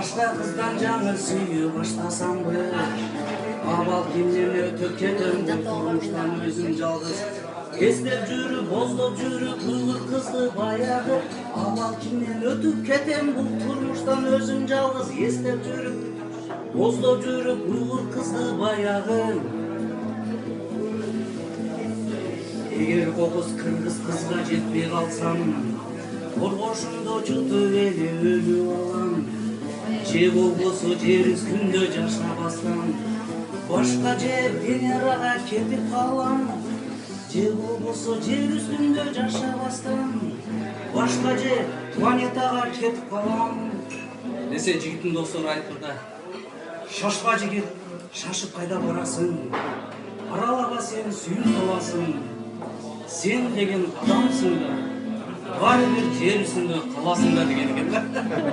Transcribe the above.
Башка кыздан жаңы сүйүү баштасамбы, абал кимден өтүп кетем бул турмуштан өзүм жалгыз. Эстеп жүрүп, боздоп жүрүп, уйгур кызды баягы, абал кимден өтүп кетем бул турмуштан өзүм жалгыз. Эстеп жүрүп, боздоп жүрүп, уйгур кызды баягы. Эгер кокус кыргыз кызга жетпей калсам, коргошумду жутуп эли өлүп алам. Же болбосо жер үстүндө жашабастан, башка жер Венерага кетип калам. Же болбосо жер үстүндө жашабастан, башка жер планетага кетип калам. Десе жигиттин достору айтты да, шашпа жигит, шашып кайда барасың? Аралага сен сүйүп каласың. Сен деген адамсың да, баары бир жер үстүндө каласың да деген экен.